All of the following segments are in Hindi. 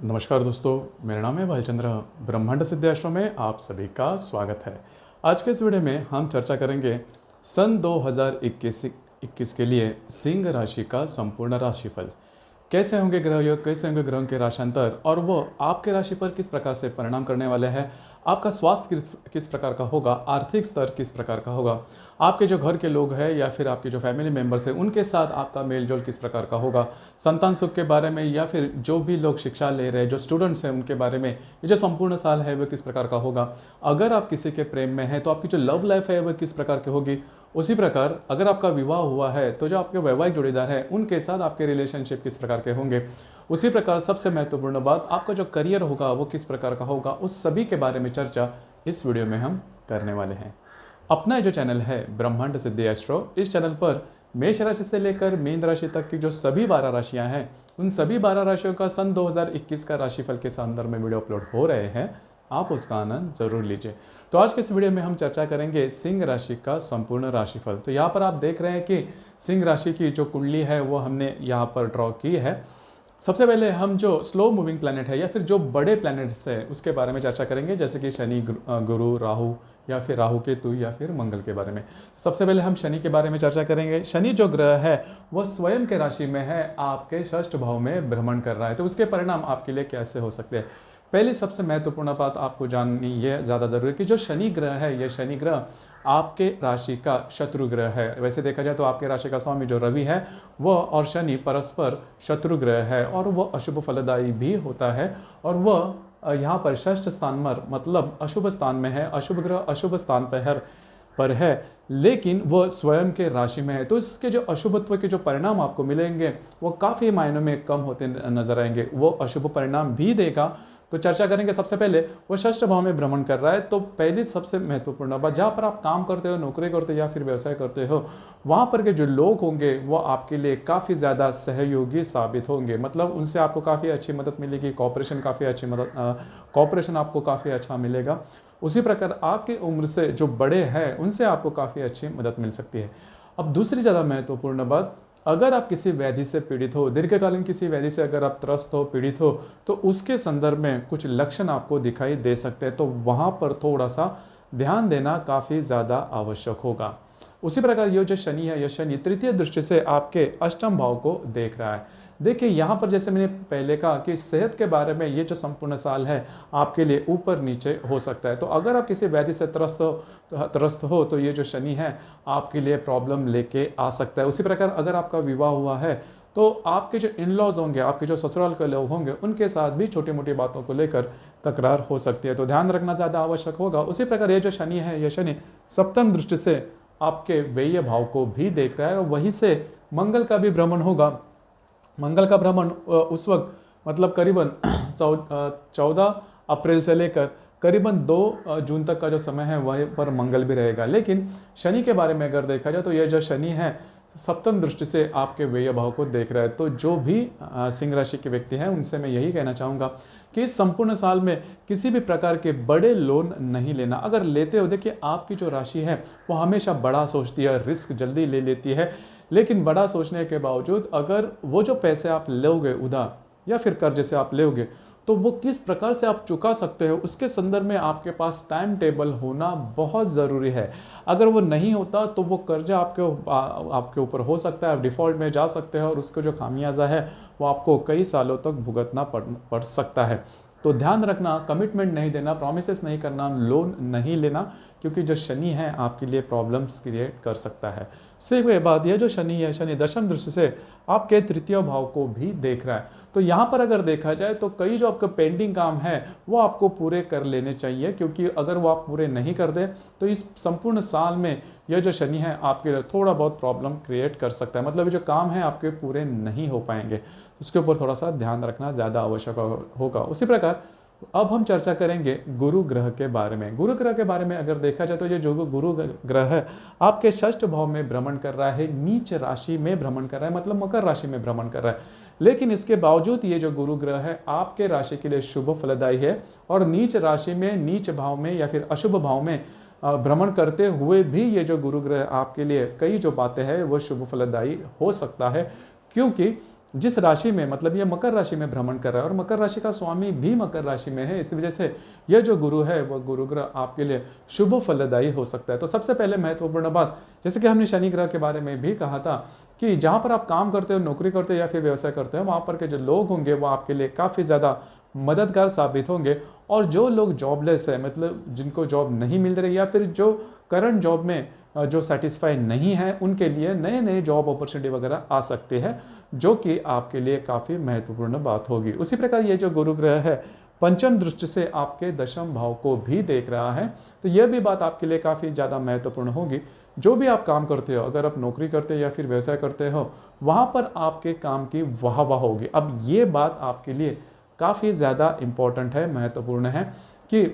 नमस्कार दोस्तों, मेरा नाम है भालचंद्र। ब्रह्मांड सिद्धि आश्रम में आप सभी का स्वागत है। आज के इस वीडियो में हम चर्चा करेंगे सन 2021 के लिए सिंह राशि का संपूर्ण राशिफल। कैसे होंगे ग्रह योग, कैसे होंगे ग्रहों के राशांतर और वो आपके राशि पर किस प्रकार से परिणाम करने वाले हैं। आपका स्वास्थ्य किस प्रकार का होगा, आर्थिक स्तर किस प्रकार का होगा, आपके जो घर के लोग हैं या फिर आपके जो फैमिली मेंबर्स हैं उनके साथ आपका मेलजोल किस प्रकार का होगा, संतान सुख के बारे में या फिर जो भी लोग शिक्षा ले रहे हैं, जो स्टूडेंट्स हैं उनके बारे में ये जो संपूर्ण साल है वो किस प्रकार का होगा। अगर आप किसी के प्रेम में हैं तो आपकी जो लव लाइफ है वह किस प्रकार की होगी। उसी प्रकार अगर आपका विवाह हुआ है तो जो आपके वैवाहिक जोड़ीदार हैं उनके साथ आपके रिलेशनशिप किस प्रकार के होंगे। उसी प्रकार सबसे महत्वपूर्ण बात, आपका जो करियर होगा वो किस प्रकार का होगा। उस सभी के बारे में चर्चा इस वीडियो में हम करने वाले हैं। अपना जो चैनल है ब्रह्मांड सिद्धि एस्ट्रो, इस चैनल पर मेष राशि से लेकर मीन राशि तक की जो सभी 12 राशियां हैं उन सभी 12 राशियों का सन 2021 का राशिफल के संदर्भ में वीडियो अपलोड हो रहे हैं, आप उसका आनंद जरूर लीजिए। तो आज के इस वीडियो में हम चर्चा करेंगे सिंह राशि का संपूर्ण राशिफल। तो यहाँ पर आप देख रहे हैं कि सिंह राशि की जो कुंडली है वो हमने यहाँ पर ड्रॉ की है। सबसे पहले हम जो स्लो मूविंग प्लैनेट है या फिर जो बड़े प्लैनेट्स है उसके बारे में चर्चा करेंगे, जैसे कि शनि, गुरु, राहु या फिर राहु केतु या फिर मंगल के बारे में। सबसे पहले हम शनि के बारे में चर्चा करेंगे। शनि जो ग्रह है वह स्वयं के राशि में है, आपके षष्ठ भाव में भ्रमण कर रहा है। तो उसके परिणाम आपके लिए कैसे हो सकते हैं। पहली सबसे महत्वपूर्ण बात आपको जाननी ये ज़्यादा जरूरी है कि जो शनि ग्रह है, यह शनि ग्रह आपके राशि का शत्रु ग्रह है। वैसे देखा जाए तो आपके राशि का स्वामी जो रवि है वह और शनि परस्पर शत्रु ग्रह है और वह अशुभ फलदायी भी होता है। और वह यहाँ पर षष्ठ स्थान पर मतलब अशुभ स्थान में है, अशुभ ग्रह अशुभ स्थान पर है, लेकिन वह स्वयं के राशि में है। तो इसके जो अशुभत्व के जो परिणाम आपको मिलेंगे वो काफ़ी मायनों में कम होते नजर आएंगे। वो अशुभ परिणाम भी देगा। तो चर्चा करेंगे। सबसे पहले वो षष्ठ भाव में भ्रमण कर रहा है। तो पहली सबसे महत्वपूर्ण बात, जहाँ पर आप काम करते हो, नौकरी करते हो या फिर व्यवसाय करते हो, वहाँ पर के जो लोग होंगे वो आपके लिए काफ़ी ज़्यादा सहयोगी साबित होंगे। मतलब उनसे आपको काफ़ी अच्छी मदद मिलेगी, कॉपरेशन आपको काफ़ी अच्छा मिलेगा। उसी प्रकार आपकी उम्र से जो बड़े हैं उनसे आपको काफ़ी अच्छी मदद मिल सकती है। अब दूसरी ज़्यादा महत्वपूर्ण बात, अगर आप किसी व्याधि से पीड़ित हो, दीर्घकालीन किसी व्याधि से अगर आप त्रस्त हो, पीड़ित हो, तो उसके संदर्भ में कुछ लक्षण आपको दिखाई दे सकते हैं। तो वहाँ पर थोड़ा सा ध्यान देना काफ़ी ज़्यादा आवश्यक होगा। उसी प्रकार ये जो शनि है, यह शनि तृतीय दृष्टि से आपके अष्टम भाव को देख रहा है। देखिए यहाँ पर जैसे मैंने पहले कहा कि सेहत के बारे में ये जो संपूर्ण साल है आपके लिए ऊपर नीचे हो सकता है। तो अगर आप किसी व्याधि से त्रस्त हो तो ये जो शनि है आपके लिए प्रॉब्लम लेके आ सकता है। उसी प्रकार अगर आपका विवाह हुआ है तो आपके जो इन लॉज होंगे, आपके जो ससुराल के लोग होंगे, उनके साथ भी छोटी मोटी बातों को लेकर तकरार हो सकती है। तो ध्यान रखना ज़्यादा आवश्यक होगा। उसी प्रकार ये जो शनि है, यह शनि सप्तम दृष्टि से आपके व्यय भाव को भी देख रहा है और वहीं से मंगल का भी भ्रमण होगा। मंगल का भ्रमण उस वक्त मतलब करीबन 14 अप्रैल से लेकर करीबन 2 जून तक का जो समय है वहीं पर मंगल भी रहेगा। लेकिन शनि के बारे में अगर देखा जाए तो यह जो शनि है सप्तम दृष्टि से आपके व्यय भाव को देख रहा है। तो जो भी सिंह राशि के व्यक्ति हैं उनसे मैं यही कहना चाहूँगा कि इस संपूर्ण साल में किसी भी प्रकार के बड़े लोन नहीं लेना। अगर लेते हो, देखिए आपकी जो राशि है वो हमेशा बड़ा सोचती है, रिस्क जल्दी ले लेती है। लेकिन बड़ा सोचने के बावजूद अगर वो जो पैसे आप लोगे उधार या फिर कर्ज से आप लोगे तो वो किस प्रकार से आप चुका सकते हो, उसके संदर्भ में आपके पास टाइम टेबल होना बहुत ज़रूरी है। अगर वो नहीं होता तो वो कर्जा आपके ऊपर हो सकता है, आप डिफ़ॉल्ट में जा सकते हैं और उसका जो खामियाजा है वो आपको कई सालों तक भुगतना पड़ सकता है। तो ध्यान रखना, कमिटमेंट नहीं देना, प्रॉमिसेस नहीं करना, लोन नहीं लेना, क्योंकि जो शनि है आपके लिए प्रॉब्लम्स क्रिएट कर सकता है। इसके बाद यह जो शनि है, शनि दशम दृष्टि से आपके तृतीय भाव को भी देख रहा है। तो यहाँ पर अगर देखा जाए तो कई जो आपका पेंडिंग काम है वो आपको पूरे कर लेने चाहिए, क्योंकि अगर वो आप पूरे नहीं कर दे तो इस संपूर्ण साल में यह जो शनि है आपके लिए थोड़ा बहुत प्रॉब्लम क्रिएट कर सकता है। मतलब जो काम है आपके पूरे नहीं हो पाएंगे, उसके ऊपर थोड़ा सा ध्यान रखना ज़्यादा आवश्यक होगा। उसी प्रकार अब हम चर्चा करेंगे गुरु ग्रह के बारे में। गुरु ग्रह के बारे में अगर देखा जाए तो ये जो गुरु ग्रह है आपके षष्ठ भाव में भ्रमण कर रहा है, नीच राशि में भ्रमण कर रहा है, मतलब मकर राशि में भ्रमण कर रहा है। लेकिन इसके बावजूद ये जो गुरु ग्रह है आपके राशि के लिए शुभ फलदायी है और नीच राशि में, नीच भाव में या फिर अशुभ भाव में भ्रमण करते हुए भी ये जो गुरु ग्रह आपके लिए कई जो बातें हैं वो शुभ फलदायी हो सकता है। क्योंकि जिस राशि में, मतलब ये मकर राशि में भ्रमण कर रहा है और मकर राशि का स्वामी भी मकर राशि में है, इस वजह से यह जो गुरु है वह गुरु ग्रह आपके लिए शुभ फलदायी हो सकता है। तो सबसे पहले महत्वपूर्ण बात, जैसे कि हमने शनि ग्रह के बारे में भी कहा था कि जहाँ पर आप काम करते हो, नौकरी करते हो या फिर व्यवसाय करते हो, वहाँ पर के जो लोग होंगे वो आपके लिए काफ़ी ज़्यादा मददगार साबित होंगे। और जो लोग जॉबलेस है, मतलब जिनको जॉब नहीं मिल रही या फिर जो करंट जॉब में जो सेटिस्फाई नहीं है, उनके लिए नए नए जॉब अपॉर्चुनिटी वगैरह आ सकते हैं, जो कि आपके लिए काफ़ी महत्वपूर्ण बात होगी। उसी प्रकार ये जो गुरु ग्रह है पंचम दृष्टि से आपके दशम भाव को भी देख रहा है, तो यह भी बात आपके लिए काफ़ी ज़्यादा महत्वपूर्ण होगी। जो भी आप काम करते हो, अगर आप नौकरी करते हो या फिर व्यवसाय करते हो, वहाँ पर आपके काम की वाह वाह होगी। अब ये बात आपके लिए काफ़ी ज़्यादा इम्पोर्टेंट है, महत्वपूर्ण है कि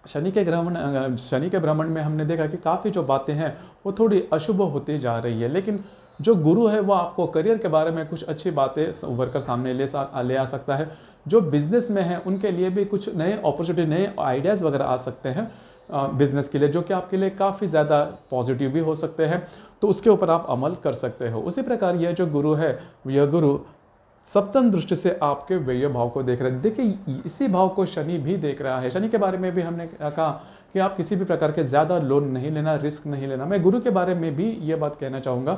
शनि के भ्रमण में हमने देखा कि काफ़ी जो बातें हैं वो थोड़ी अशुभ होती जा रही है, लेकिन जो गुरु है वो आपको करियर के बारे में कुछ अच्छी बातें उभर कर सामने ले आ सकता है। जो बिजनेस में है उनके लिए भी कुछ नए अपॉर्चुनिटी, नए आइडियाज़ वगैरह आ सकते हैं बिजनेस के लिए, जो कि आपके लिए काफ़ी ज़्यादा पॉजिटिव भी हो सकते हैं। तो उसके ऊपर आप अमल कर सकते हो। उसी प्रकार यह जो गुरु है, यह गुरु सप्तम दृष्टि से आपके व्यय भाव को देख रहे हैं। देखिए इसी भाव को शनि भी देख रहा है। शनि के बारे में भी हमने कहा कि आप किसी भी प्रकार के ज़्यादा लोन नहीं लेना, रिस्क नहीं लेना। मैं गुरु के बारे में भी ये बात कहना चाहूँगा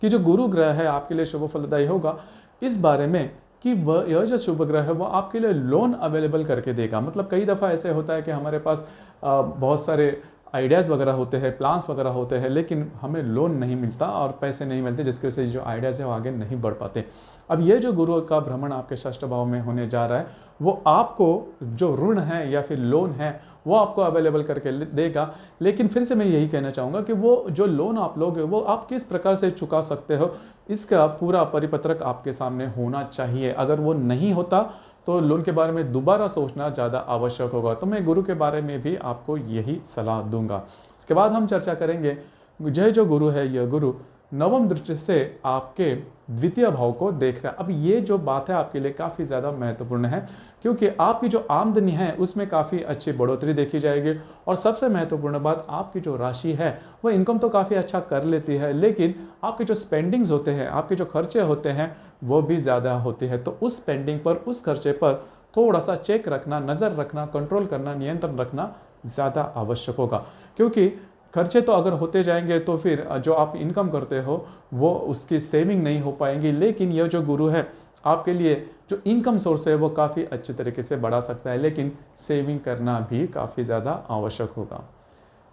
कि जो गुरु ग्रह है आपके लिए शुभ फलदायी होगा इस बारे में कि वह यह जो शुभ ग्रह है वो आपके लिए लोन अवेलेबल करके देगा। मतलब कई दफ़ा ऐसे होता है कि हमारे पास बहुत सारे आइडियाज़ वगैरह होते हैं, प्लान्स वगैरह होते हैं, लेकिन हमें लोन नहीं मिलता और पैसे नहीं मिलते, जिसकी वजह से जो आइडियाज़ है वो आगे नहीं बढ़ पाते। अब ये जो गुरु का भ्रमण आपके षष्ठ भाव में होने जा रहा है, वो आपको जो ऋण है या फिर लोन है वो आपको अवेलेबल करके देगा। लेकिन फिर से मैं यही कहना चाहूँगा कि वो जो लोन आप लोगे वो आप किस प्रकार से चुका सकते हो, इसका पूरा परिपत्रक आपके सामने होना चाहिए। अगर वो नहीं होता तो लोन के बारे में दोबारा सोचना ज़्यादा आवश्यक होगा। तो मैं गुरु के बारे में भी आपको यही सलाह दूंगा। इसके बाद हम चर्चा करेंगे यह जो गुरु है, यह गुरु नवम दृष्टि से आपके द्वितीय भाव को देख रहा है। अब ये जो बात है आपके लिए काफ़ी ज़्यादा महत्वपूर्ण है, क्योंकि आपकी जो आमदनी है उसमें काफ़ी अच्छी बढ़ोतरी देखी जाएगी। और सबसे महत्वपूर्ण बात, आपकी जो राशि है वह इनकम तो काफ़ी अच्छा कर लेती है, लेकिन आपके जो स्पेंडिंग्स होते हैं, आपके जो खर्चे होते हैं वो भी ज़्यादा होते हैं। तो उस स्पेंडिंग पर, उस खर्चे पर थोड़ा सा चेक रखना, नज़र रखना, कंट्रोल करना, नियंत्रण रखना ज़्यादा आवश्यक होगा। क्योंकि खर्चे तो अगर होते जाएंगे तो फिर जो आप इनकम करते हो वो उसकी सेविंग नहीं हो पाएंगी। लेकिन यह जो गुरु है आपके लिए जो इनकम सोर्स है वो काफ़ी अच्छे तरीके से बढ़ा सकता है, लेकिन सेविंग करना भी काफ़ी ज़्यादा आवश्यक होगा।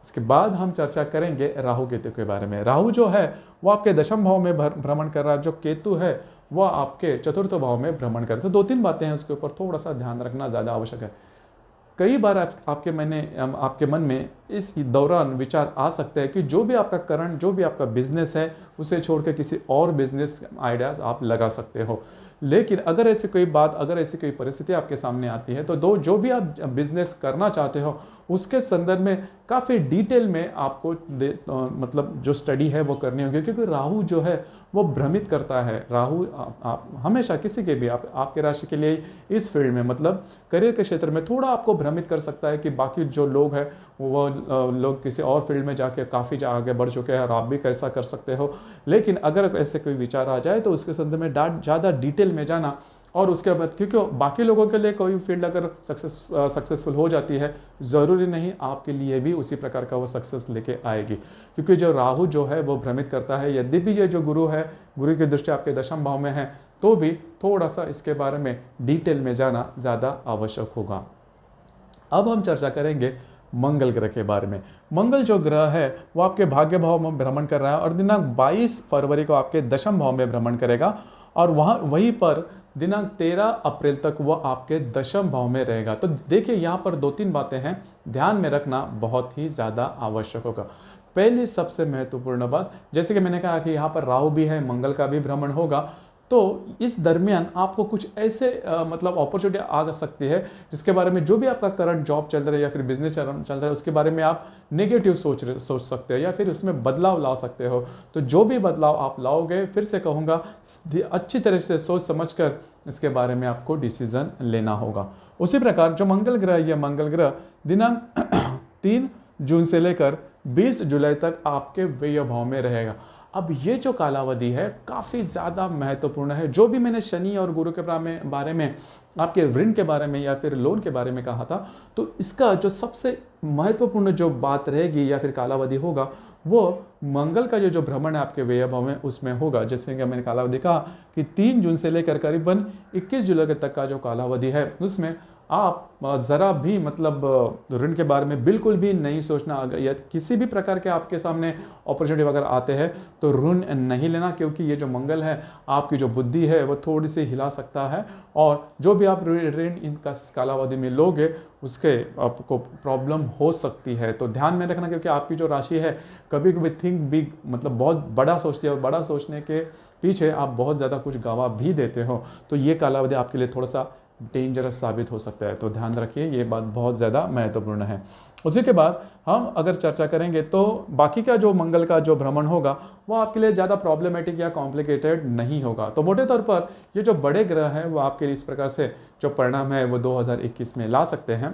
इसके बाद हम चर्चा करेंगे राहु केतु के बारे में। राहु जो है वो आपके दशम भाव में भ्रमण कर रहा है, जो केतु है वह आपके चतुर्थ भाव में भ्रमण कर रहा है। तो दो तीन बातें हैं, उसके ऊपर थोड़ा सा ध्यान रखना ज़्यादा आवश्यक है। कई बार आपके मन में इस दौरान विचार आ सकता है कि जो भी आपका करंट, जो भी आपका बिजनेस है उसे छोड़ के किसी और बिजनेस आइडियाज़ आप लगा सकते हो। लेकिन अगर ऐसी कोई बात, अगर ऐसी कोई परिस्थिति आपके सामने आती है तो जो भी आप बिजनेस करना चाहते हो उसके संदर्भ में काफ़ी डिटेल में आपको मतलब जो स्टडी है वो करनी होगी। क्योंकि राहु जो है वो भ्रमित करता है। राहु आप हमेशा किसी के भी आपके राशि के लिए इस फील्ड में, मतलब करियर के क्षेत्र में थोड़ा आपको भ्रमित कर सकता है कि बाकी जो लोग हैं वो लोग किसी और फील्ड में जाके काफ़ी आगे बढ़ चुके हैं और आप भी कैसा कर सकते हो। लेकिन अगर ऐसे कोई विचार आ जाए तो उसके संदर्भ में ज़्यादा डिटेल में जाना, और उसके बाद क्योंकि बाकी लोगों के लिए कोई फील्ड अगर सक्सेसफुल हो जाती है, ज़रूरी नहीं आपके लिए भी उसी प्रकार का वो सक्सेस लेके आएगी। क्योंकि जो राहु जो है वो भ्रमित करता है। यद्यपि ये जो गुरु है, गुरु की दृष्टि आपके दशम भाव में है, तो भी थोड़ा सा इसके बारे में डिटेल में जाना ज़्यादा आवश्यक होगा। अब हम चर्चा करेंगे मंगल ग्रह के बारे में। मंगल जो ग्रह है वो आपके भाग्य भाव में भ्रमण कर रहा है और दिनांक 22 फरवरी को आपके दशम भाव में भ्रमण करेगा, और वहीं पर दिनांक 13 अप्रैल तक वो आपके दशम भाव में रहेगा। तो देखिए यहाँ पर दो तीन बातें हैं, ध्यान में रखना बहुत ही ज़्यादा आवश्यक होगा। पहली सबसे महत्वपूर्ण बात, जैसे कि मैंने कहा कि यहाँ पर राहु भी है, मंगल का भी भ्रमण होगा, तो इस दरमियान आपको कुछ ऐसे मतलब अपॉर्चुनिटी आ सकती है जिसके बारे में, जो भी आपका करंट जॉब चल रहा है या फिर बिजनेस चल रहा है उसके बारे में आप नेगेटिव सोच सकते हो या फिर उसमें बदलाव ला सकते हो। तो जो भी बदलाव आप लाओगे, फिर से कहूँगा, अच्छी तरह से सोच समझकर इसके बारे में आपको डिसीजन लेना होगा। उसी प्रकार जो मंगल ग्रह, यह मंगल ग्रह दिनांक 3 जून से लेकर 20 जुलाई तक आपके व्यय भाव में रहेगा। अब ये जो कालावधि है काफ़ी ज़्यादा महत्वपूर्ण है। जो भी मैंने शनि और गुरु के बारे में, आपके ऋण के बारे में या फिर लोन के बारे में कहा था, तो इसका जो सबसे महत्वपूर्ण जो बात रहेगी या फिर कालावधि होगा, वो मंगल का जो भ्रमण है आपके व्यय भाव में उसमें होगा। जैसे कि मैंने कालावधि कहा कि 3 जून से लेकर करीबन 21 जुलाई तक का जो कालावधि है, उसमें आप ज़रा भी मतलब ऋण के बारे में बिल्कुल भी नहीं सोचना। अगर या किसी भी प्रकार के आपके सामने अपॉर्चुनिटी वगैरह आते हैं तो ऋण नहीं लेना, क्योंकि ये जो मंगल है आपकी जो बुद्धि है वो थोड़ी सी हिला सकता है, और जो भी आप ऋण इनका कालावधि में लोगे उसके आपको प्रॉब्लम हो सकती है। तो ध्यान में रखना, क्योंकि आपकी जो राशि है कभी कभी थिंक बिग, मतलब बहुत बड़ा सोचती है, और बड़ा सोचने के पीछे आप बहुत ज़्यादा कुछ गंवा भी देते हो। तो ये कालावधि आपके लिए थोड़ा सा डेंजरस साबित हो सकता है। तो ध्यान रखिए, ये बात बहुत ज़्यादा महत्वपूर्ण है। उसी के बाद हम अगर चर्चा करेंगे तो बाकी का जो मंगल का जो भ्रमण होगा वो आपके लिए ज़्यादा प्रॉब्लमेटिक या कॉम्प्लिकेटेड नहीं होगा। तो मोटे तौर पर ये जो बड़े ग्रह हैं वो आपके लिए इस प्रकार से जो परिणाम है वो 2021 में ला सकते हैं।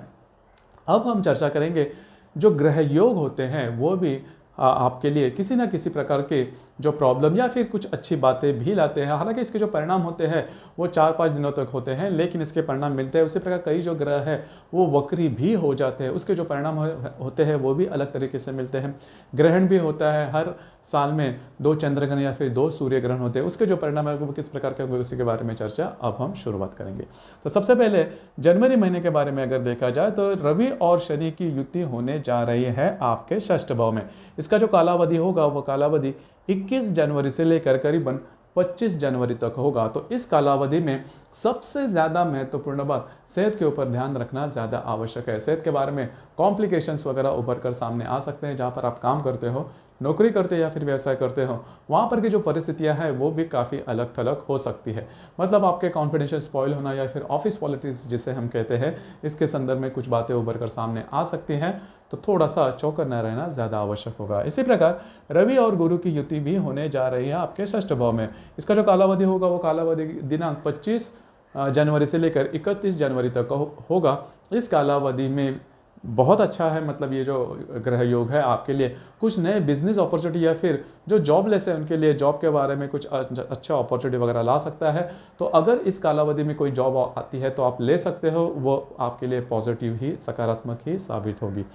अब हम चर्चा करेंगे जो ग्रह योग होते हैं वो भी आपके लिए किसी ना किसी प्रकार के जो प्रॉब्लम या फिर कुछ अच्छी बातें भी लाते हैं। हालांकि इसके जो परिणाम होते हैं वो 4-5 दिनों तक होते हैं, लेकिन इसके परिणाम मिलते हैं। उसी प्रकार कई जो ग्रह है वो वक्री भी हो जाते हैं, उसके जो परिणाम होते हैं वो भी अलग तरीके से मिलते हैं। ग्रहण भी होता है, हर साल में 2 चंद्रग्रहण या फिर 2 सूर्य ग्रहण होते हैं, उसके जो परिणाम है वो किस प्रकार के, उसी के बारे में चर्चा अब हम शुरुआत करेंगे। तो सबसे पहले जनवरी महीने के बारे में अगर देखा जाए तो रवि और शनि की युति होने जा रही है आपके षष्ठ भाव में। इसका जो कालावधि होगा वो कालावधि 21 जनवरी से लेकर करीबन 25 जनवरी तक होगा। तो इस कालावधि में सबसे ज़्यादा महत्वपूर्ण बात, सेहत के ऊपर ध्यान रखना ज़्यादा आवश्यक है। सेहत के बारे में कॉम्प्लिकेशंस वगैरह उभर कर सामने आ सकते हैं। जहाँ पर आप काम करते हो, नौकरी करते या फिर व्यवसाय करते हो, वहाँ पर की जो परिस्थितियाँ हैं वो भी काफ़ी अलग थलग हो सकती है। मतलब आपके कॉन्फिडेंशियल स्पॉइल होना या फिर ऑफिस पॉलिटिक्स जिसे हम कहते हैं, इसके संदर्भ में कुछ बातें उभर कर सामने आ सकती हैं। तो थोड़ा सा चौकन्ना रहना ज़्यादा आवश्यक होगा। इसी प्रकार रवि और गुरु की युति भी होने जा रही है आपके षष्ठ भाव में। इसका जो कालावधि होगा वो कालावधि दिनांक 25 जनवरी से लेकर 31 जनवरी तक होगा। इस कालावधि में बहुत अच्छा है, मतलब ये जो ग्रह योग है आपके लिए कुछ नए बिजनेस अपॉर्चुनिटी या फिर जो जॉबलेस है उनके लिए जॉब के बारे में कुछ अच्छा अपॉर्चुनिटी वगैरह ला सकता है। तो अगर इस कालावधि में कोई जॉब आती है तो आप ले सकते हो, वो आपके लिए पॉजिटिव ही, सकारात्मक ही साबित होगी।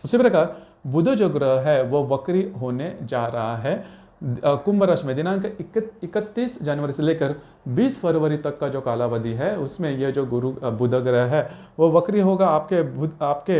उसी प्रकार बुध जो ग्रह है वो वक्री होने जा रहा है कुंभ राशि में दिनांक 31 जनवरी से लेकर 20 फरवरी तक का जो कालावधि है उसमें यह जो बुध ग्रह है वो वक्री होगा। आपके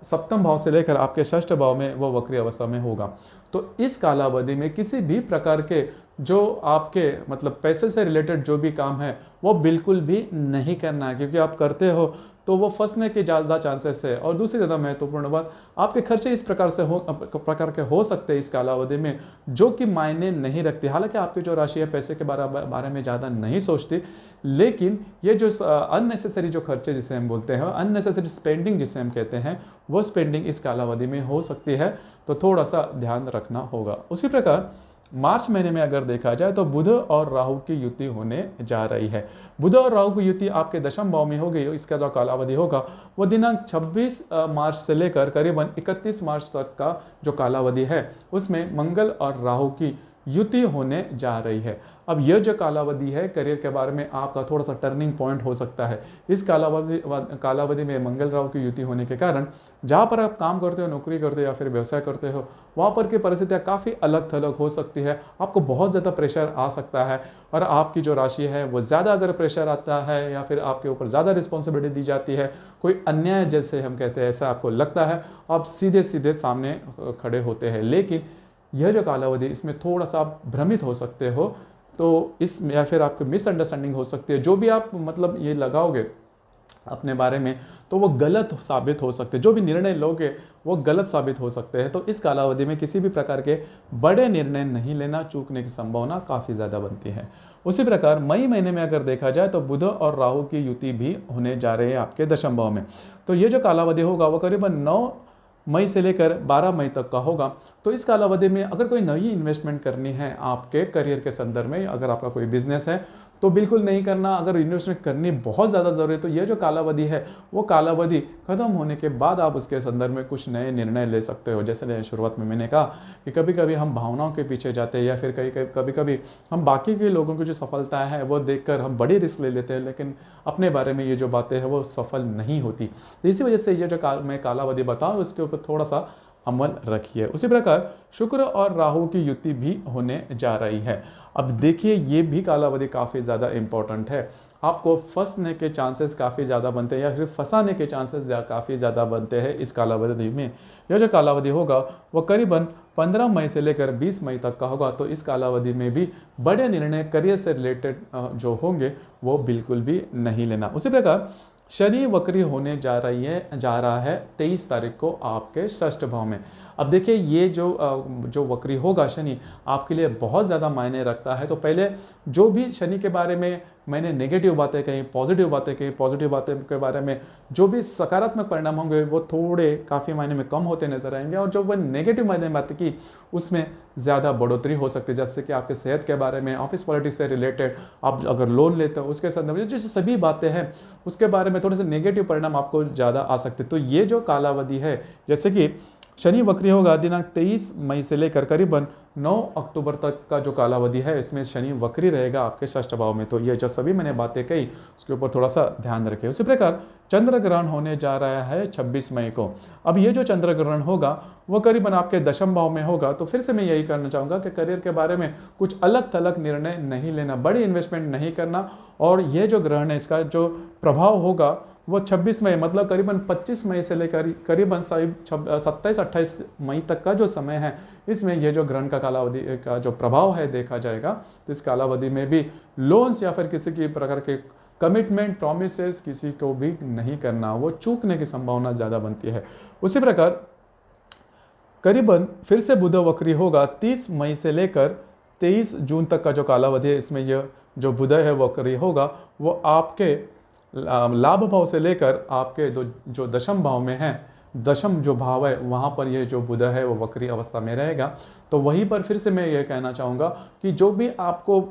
सप्तम भाव से लेकर आपके षष्ठ भाव में वो वक्री अवस्था में होगा। तो इस कालावधि में किसी भी प्रकार के जो आपके मतलब पैसे से रिलेटेड जो भी काम है वो बिल्कुल भी नहीं करना है, क्योंकि आप करते हो तो वो फंसने के ज़्यादा चांसेस है। और दूसरी ज़्यादा महत्वपूर्ण बात, आपके खर्चे इस प्रकार के हो सकते हैं इस कालावधि में जो कि मायने नहीं रखती। हालांकि आपकी जो राशि है पैसे के बारे में ज़्यादा नहीं सोचती, लेकिन ये जो अननेसेसरी जो खर्चे जिसे हम बोलते हैं, अननेसेसरी स्पेंडिंग जिसे हम कहते हैं, वो स्पेंडिंग इस कालावधि में हो सकती है। तो थोड़ा सा ध्यान रखना होगा। उसी प्रकार मार्च महीने में अगर देखा जाए तो बुध और राहु की युति होने जा रही है। बुध और राहु की युति आपके दशम भाव में हो गई। इसका जो कालावधि होगा वो दिनांक 26 मार्च से लेकर करीबन 31 मार्च तक का जो कालावधि है उसमें मंगल और राहु की युति होने जा रही है। अब यह जो कालावधि है करियर के बारे में आपका थोड़ा सा टर्निंग पॉइंट हो सकता है। इस कालावधि में मंगल राहु की युति होने के कारण जहाँ पर आप काम करते हो, नौकरी करते हो या फिर व्यवसाय करते हो, वहाँ पर की परिस्थितियाँ काफ़ी अलग थलग हो सकती है। आपको बहुत ज़्यादा प्रेशर आ सकता है, और आपकी जो राशि है वो ज़्यादा अगर प्रेशर आता है या फिर आपके ऊपर ज़्यादा रिस्पॉन्सिबिलिटी दी जाती है, कोई अन्याय जैसे हम कहते हैं ऐसा आपको लगता है, आप सीधे सीधे सामने खड़े होते हैं। लेकिन यह जो कालावधि इसमें थोड़ा सा आप भ्रमित हो सकते हो, तो इस या फिर आपको मिसअंडरस्टैंडिंग हो सकती है। जो भी आप मतलब ये लगाओगे अपने बारे में तो वो गलत साबित हो सकते हैं, जो भी निर्णय लोगे वो गलत साबित हो सकते हैं। तो इस कालावधि में किसी भी प्रकार के बड़े निर्णय नहीं लेना, चूकने की संभावना काफ़ी ज़्यादा बनती है। उसी प्रकार मई महीने में अगर देखा जाए तो बुध और राहु की युति भी होने जा रहे हैं आपके दशम भाव में। तो ये जो कालावधि होगा वो करीबन 9 मई से लेकर 12 मई तक का होगा। तो इस कालावधि में अगर कोई नई इन्वेस्टमेंट करनी है आपके करियर के संदर्भ में, अगर आपका कोई बिजनेस है तो बिल्कुल नहीं करना। अगर इन्वेस्टमेंट करनी बहुत ज़्यादा ज़रूरी है तो ये जो कालावधि है वो कालावधि खत्म होने के बाद आप उसके संदर्भ में कुछ नए निर्णय ले सकते हो। जैसे शुरुआत में मैंने कहा कि कभी कभी हम भावनाओं के पीछे जाते हैं, या फिर कभी कभी हम बाकी के लोगों की जो सफलता है वो देखकर हम बड़ी रिस्क ले लेते हैं, लेकिन अपने बारे में ये जो बातें हैं वो सफल नहीं होती। तो इसी वजह से ये जो मैं कालावधि बताऊँ उसके ऊपर थोड़ा सा अमल रखिए। उसी प्रकार शुक्र और राहु की युति भी होने जा रही है। अब देखिए ये भी कालावधि काफ़ी ज़्यादा इंपॉर्टेंट है। आपको फंसने के चांसेस काफ़ी ज़्यादा बनते हैं, या फिर फंसाने के चांसेस काफ़ी ज़्यादा बनते हैं इस कालावधि में। यह जो कालावधि होगा वो करीबन 15 मई से लेकर 20 मई तक का होगा। तो इस कालावधि में भी बड़े निर्णय करियर से रिलेटेड जो होंगे वो बिल्कुल भी नहीं लेना। उसी प्रकार शनि वक्री होने जा रहा है 23 तारीख को आपके षष्ठ भाव में। अब देखिए ये जो वक्री होगा शनि आपके लिए बहुत ज़्यादा मायने रखता है। तो पहले जो भी शनि के बारे में मैंने नेगेटिव बातें कही, पॉजिटिव बातें कही, पॉजिटिव बातें के बारे में जो भी सकारात्मक परिणाम होंगे वो थोड़े काफ़ी मायने में कम होते नजर आएंगे, और जो वो नेगेटिव मायने में बातें की उसमें ज़्यादा बढ़ोतरी हो सकती है। जैसे कि आपके सेहत के बारे में, ऑफिस पॉलिटिक्स से रिलेटेड, आप अगर लोन लेते हो उसके संदर्भ में, जो सभी बातें हैं उसके बारे में थोड़े से नेगेटिव परिणाम आपको ज़्यादा आ सकते हैं। तो ये जो कालावधि है, जैसे कि शनि वक्री होगा दिनांक 23 मई से लेकर करीबन 9 अक्टूबर तक का जो कालावधि है इसमें शनि वक्री रहेगा आपके षष्ठ भाव में। तो ये जो सभी मैंने बातें कही उसके ऊपर थोड़ा सा ध्यान रखें। उसी प्रकार चंद्र ग्रहण होने जा रहा है 26 मई को। अब ये जो चंद्र ग्रहण होगा वो करीबन आपके दशम भाव में होगा। तो फिर से मैं यही करना चाहूँगा कि करियर के बारे में कुछ अलग थलग निर्णय नहीं लेना, बड़ी इन्वेस्टमेंट नहीं करना। और ये जो ग्रहण है इसका जो प्रभाव होगा वो 26 मई मतलब करीबन 25 मई से लेकर करीबन 27-28 मई तक का जो समय है इसमें ये जो ग्रहण का कालावधि का जो प्रभाव है देखा जाएगा। तो इस कालावधि में भी लोन्स या फिर किसी की प्रकार के कमिटमेंट, प्रॉमिसेस किसी को भी नहीं करना, वो चूकने की संभावना ज़्यादा बनती है। उसी प्रकार करीबन फिर से बुध वक्री होगा 30 मई से लेकर 23 जून तक का जो कालावधि है इसमें यह जो बुध है वक्री होगा वो आपके लाभ भाव से लेकर आपके जो दशम भाव में है, दशम जो भाव है वहाँ पर ये जो बुध है वो वक्री अवस्था में रहेगा। तो वहीं पर फिर से मैं ये कहना चाहूँगा कि जो भी आपको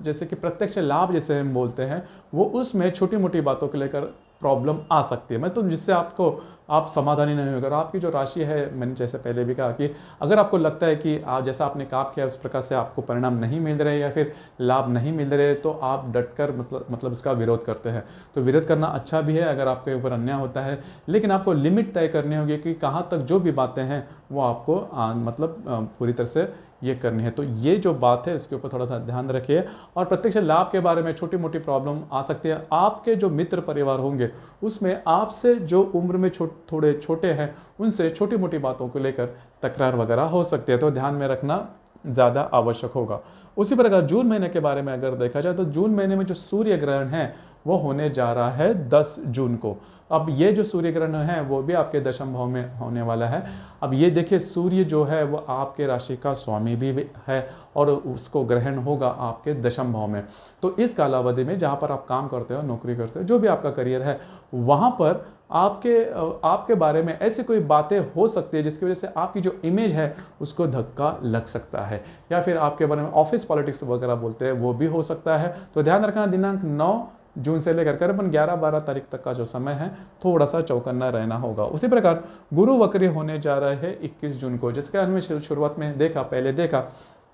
जैसे कि प्रत्यक्ष लाभ जैसे हम बोलते हैं वो उसमें छोटी मोटी बातों को लेकर प्रॉब्लम आ सकती है, मतलब जिससे आप समाधानी नहीं होगा। आपकी जो राशि है, मैंने जैसे पहले भी कहा कि अगर आपको लगता है कि आप जैसा आपने काम किया उस प्रकार से आपको परिणाम नहीं मिल रहे या फिर लाभ नहीं मिल रहे तो आप डटकर मतलब इसका विरोध करते हैं। तो विरोध करना अच्छा भी है अगर आपके ऊपर अन्याय होता है, लेकिन आपको लिमिट तय करनी होगी कि कहाँ तक जो भी बातें हैं वो आपको मतलब पूरी तरह से ये करनी है। तो ये जो बात है इसके ऊपर थोड़ा सा ध्यान रखिए। और प्रत्यक्ष लाभ के बारे में छोटी मोटी प्रॉब्लम आ सकती है। आपके जो मित्र परिवार होंगे उसमें आपसे जो उम्र में थोड़े छोटे हैं उनसे छोटी मोटी बातों को लेकर तकरार वगैरह हो सकती है, तो ध्यान में रखना ज़्यादा आवश्यक होगा। उसी प्रकार जून महीने के बारे में अगर देखा जाए तो जून महीने में जो सूर्य ग्रहण है वो होने जा रहा है 10 जून को। अब ये जो सूर्य ग्रहण है वो भी आपके दशम भाव में होने वाला है। अब ये देखिए सूर्य जो है वो आपके राशि का स्वामी भी है और उसको ग्रहण होगा आपके दशम भाव में। तो इस कालावधि में जहाँ पर आप काम करते हो, नौकरी करते हो, जो भी आपका करियर है, वहाँ पर आपके बारे में ऐसी कोई बातें हो सकती है जिसकी वजह से आपकी जो इमेज है उसको धक्का लग सकता है, या फिर आपके बारे में ऑफिस पॉलिटिक्स वगैरह बोलते हैं वो भी हो सकता है। तो ध्यान रखना दिनांक 9 जून से लेकर करीबन 11-12 तारीख तक का जो समय है थोड़ा सा चौकन्ना रहना होगा। उसी प्रकार गुरु वक्री होने जा रहे हैं 21 जून को, जिसके हमने शुरुआत में पहले देखा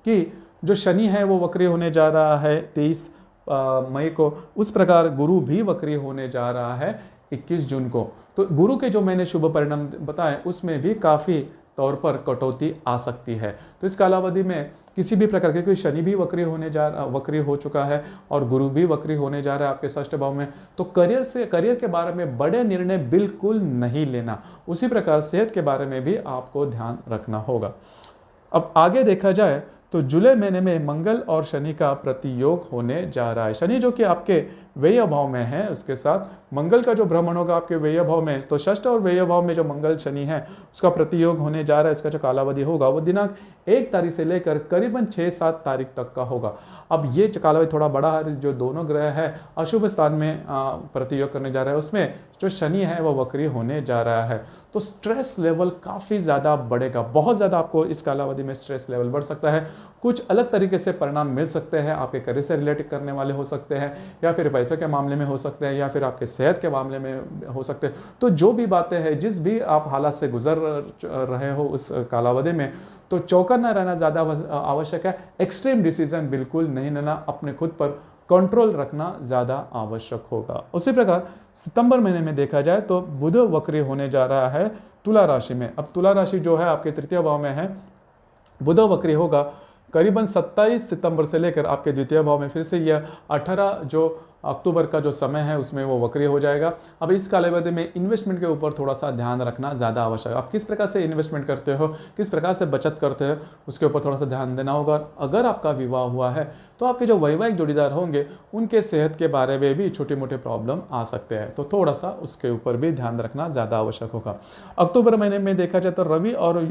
कि जो शनि है वो वक्री होने जा रहा है 23 मई को। उस प्रकार गुरु भी वक्री होने जा रहा है 21 जून को। तो गुरु के जो मैंने शुभ परिणाम बताए उसमें भी काफ़ी तौर पर कटौती आ सकती है। तो इस कालावधि में किसी भी प्रकार के, कोई शनि भी वक्री हो चुका है और गुरु भी वक्री होने जा रहा है आपके षष्ठ भाव में, तो करियर के बारे में बड़े निर्णय बिल्कुल नहीं लेना। उसी प्रकार सेहत के बारे में भी आपको ध्यान रखना होगा। अब आगे देखा जाए तो जुलाई महीने में मंगल और शनि का प्रतियोग होने जा रहा है। शनि जो कि आपके व्यय भाव में है, उसके साथ मंगल का जो भ्रमण होगा आपके व्यय भाव में, तो षष्ठ और व्यय भाव में जो मंगल शनि है उसका प्रतियोग होने जा रहा है। इसका जो कालावधि होगा वो दिनांक 1 तारीख से लेकर करीबन 6-7 तारीख तक का होगा। अब ये कालावधि थोड़ा बड़ा है, जो दोनों ग्रह है अशुभ स्थान में प्रतियोग करने जा रहा है, उसमें जो शनि है वह वक्री होने जा रहा है। तो स्ट्रेस लेवल काफ़ी ज़्यादा बढ़ेगा, बहुत ज़्यादा आपको इस कालावधि में स्ट्रेस लेवल बढ़ सकता है। कुछ अलग तरीके से परिणाम मिल सकते हैं, आपके करियर से रिलेटेड करने वाले हो सकते हैं, या फिर पैसों के मामले में हो सकते हैं, या फिर आपके सेहत के मामले में हो सकते हैं। तो जो भी बातें हैं, जिस भी आप हालात से गुजर रहे हो उस कालावधि में, तो चौकन्ना रहना ज़्यादा आवश्यक है। एक्सट्रीम डिसीजन बिल्कुल नहीं लेना, अपने खुद पर कंट्रोल रखना ज़्यादा आवश्यक होगा। उसी प्रकार सितंबर महीने में देखा जाए तो बुध वक्री होने जा रहा है तुला राशि में। अब तुला राशि जो है आपके तृतीय भाव में है, बुध वक्री होगा करीबन 27 सितंबर से लेकर आपके द्वितीय भाव में, फिर से यह 18 जो अक्टूबर का जो समय है उसमें वो वक्री हो जाएगा। अब इस कालावधि में इन्वेस्टमेंट के ऊपर थोड़ा सा ध्यान रखना ज़्यादा आवश्यक है। आप किस प्रकार से इन्वेस्टमेंट करते हो, किस प्रकार से बचत करते हो, उसके ऊपर थोड़ा सा ध्यान देना होगा। अगर आपका विवाह हुआ है तो आपके जो वैवाहिक जोड़ीदार होंगे उनके सेहत के बारे में भी छोटी मोटी प्रॉब्लम आ सकते हैं, तो थोड़ा सा उसके ऊपर भी ध्यान रखना ज़्यादा आवश्यक होगा। अक्टूबर महीने में देखा जाए तो रवि और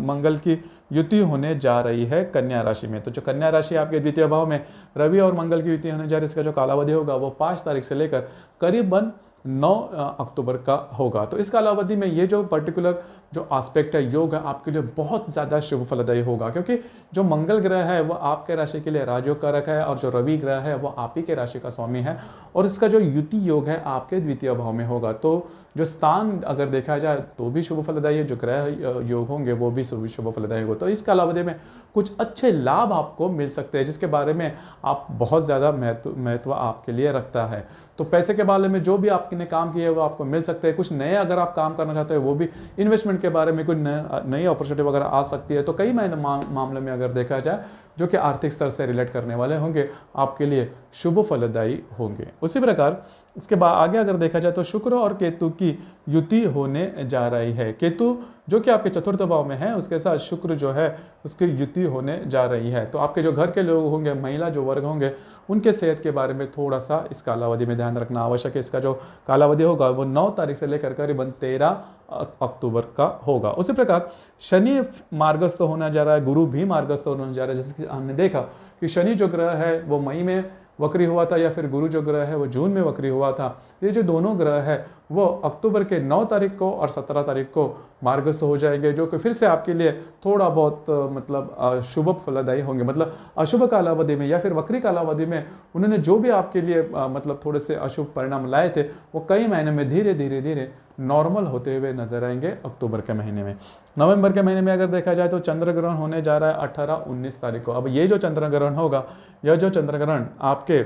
मंगल की युति होने जा रही है कन्या राशि में। तो जो कन्या राशि आपके द्वितीय भाव में रवि और मंगल की युति होने जा रही है, इसका जो कालावधि होगा वो 5 तारीख से लेकर करीबन 9 अक्टूबर का होगा। तो इस कालावधि में ये जो पर्टिकुलर जो एस्पेक्ट है, योग है, आपके लिए बहुत ज़्यादा शुभ फलदायी होगा, क्योंकि जो मंगल ग्रह है वो आपके राशि के लिए राजयोग कारक है, और जो रवि ग्रह है वो आप ही के राशि का स्वामी है, और इसका जो युति योग है आपके द्वितीय भाव में होगा। तो जो स्थान अगर देखा जाए तो भी शुभ फलदायी है, जो ग्रह योग होंगे वो भी शुभ फलदायी होगा। तो इस कालावधि में कुछ अच्छे लाभ आपको मिल सकते हैं, जिसके बारे में आप बहुत ज़्यादा महत्व आपके लिए रखता है। तो पैसे के बारे में जो भी आपने काम किया है वो आपको मिल सकते हैं। कुछ नए अगर आप काम करना चाहते हैं वो भी, इन्वेस्टमेंट के बारे में कोई नई अपॉर्चुनिटी वगैरह आ सकती है। तो कई मामले में अगर देखा जाए जो कि आर्थिक स्तर से रिलेट करने वाले होंगे, आपके लिए शुभ फलदायी होंगे। उसी प्रकार इसके बाद आगे अगर देखा जाए तो शुक्र और केतु की युति होने जा रही है। केतु जो कि आपके चतुर्थ भाव में है, उसके साथ शुक्र जो है उसकी युति होने जा रही है। तो आपके जो घर के लोग होंगे, महिला जो वर्ग होंगे, उनके सेहत के बारे में थोड़ा सा इस कालावधि में ध्यान रखना आवश्यक है। इसका जो कालावधि होगा वो 9 तारीख से लेकर करीबन 13 अक्टूबर का होगा। उसी प्रकार शनि मार्गस्थ होना जा रहा है, गुरु भी मार्गस्थ होने जा रहा है। जैसे कि हमने देखा कि शनि जो ग्रह है वो मई में वक्री हुआ था, या फिर गुरु जो ग्रह है वो जून में वक्री हुआ था। ये जो दोनों ग्रह है वो अक्टूबर के 9 तारीख को और 17 तारीख को मार्गस्थ हो जाएंगे, जो कि फिर से आपके लिए थोड़ा बहुत मतलब शुभ फलदायी होंगे। मतलब अशुभ कालावधि में या फिर वक्री कालावधि में उन्होंने जो भी आपके लिए मतलब थोड़े से अशुभ परिणाम लाए थे, वो कई महीने में धीरे धीरे नॉर्मल होते हुए नजर आएंगे अक्टूबर के महीने में। नवंबर के महीने में अगर देखा जाए तो चंद्र ग्रहण होने जा रहा है 18-19 तारीख को। अब ये जो चंद्र ग्रहण होगा, यह जो चंद्र ग्रहण आपके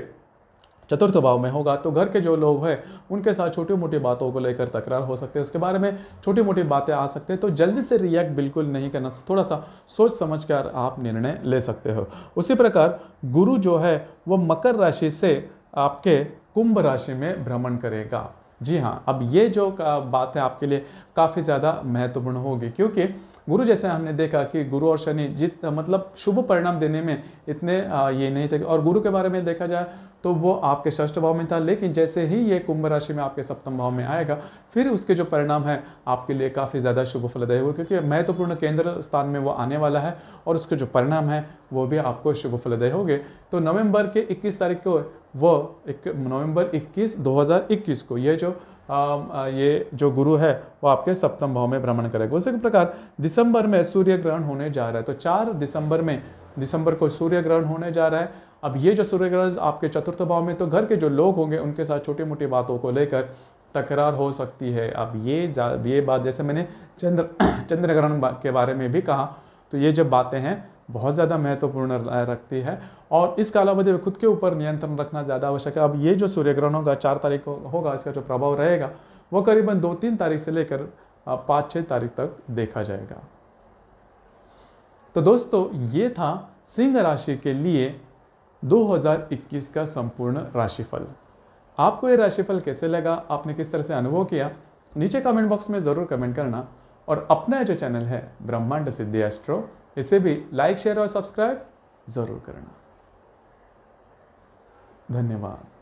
चतुर्थ भाव में होगा, तो घर के जो लोग हैं उनके साथ छोटी मोटी बातों को लेकर तकरार हो सकते हैं, उसके बारे में छोटी मोटी बातें आ सकते हैं। तो जल्दी से रिएक्ट बिल्कुल नहीं करना, थोड़ा सा सोच समझ कर आप निर्णय ले सकते हो। उसी प्रकार गुरु जो है वो मकर राशि से आपके कुंभ राशि में भ्रमण करेगा। जी हाँ, अब ये जो बात है आपके लिए काफ़ी ज़्यादा महत्वपूर्ण होगी, क्योंकि गुरु जैसे हमने देखा कि गुरु और शनि मतलब शुभ परिणाम देने में इतने ये नहीं थे। और गुरु के बारे में देखा जाए तो वो आपके षष्ठ भाव में था, लेकिन जैसे ही ये कुंभ राशि में आपके सप्तम भाव में आएगा, फिर उसके जो परिणाम है आपके लिए काफ़ी ज़्यादा शुभ फलदायी हुए, क्योंकि महत्वपूर्ण केंद्र स्थान में वो आने वाला है, और उसके जो परिणाम है वो भी आपको शुभ फलदायी होंगे। तो नवंबर के 21 तारीख को नवंबर 21, 2021 को ये जो गुरु है वो आपके सप्तम भाव में भ्रमण करेगा। उसी प्रकार दिसंबर में सूर्य ग्रहण होने जा रहा है। तो 4 दिसंबर को सूर्य ग्रहण होने जा रहा है। अब ये जो सूर्य ग्रहण आपके चतुर्थ भाव में, तो घर के जो लोग होंगे उनके साथ छोटी मोटी बातों को लेकर तकरार हो सकती है। अब ये बात जैसे मैंने चंद्र ग्रहण के बारे में भी कहा, तो ये जब बातें हैं बहुत ज़्यादा महत्वपूर्ण रखती है, और इस कालावधि में खुद के ऊपर नियंत्रण रखना ज़्यादा आवश्यक है। अब ये जो सूर्य ग्रहण होगा 4 तारीख को होगा, इसका जो प्रभाव रहेगा वो करीबन 2-3 तारीख से लेकर 5-6 तारीख तक देखा जाएगा। तो दोस्तों, ये था सिंह राशि के लिए 2021 का संपूर्ण राशिफल। आपको ये राशिफल कैसे लगा, आपने किस तरह से अनुभव किया, नीचे कमेंट बॉक्स में ज़रूर कमेंट करना। और अपना जो चैनल है ब्रह्मांड सिद्धि एस्ट्रो, इसे भी लाइक, शेयर और सब्सक्राइब ज़रूर करना। धन्यवाद।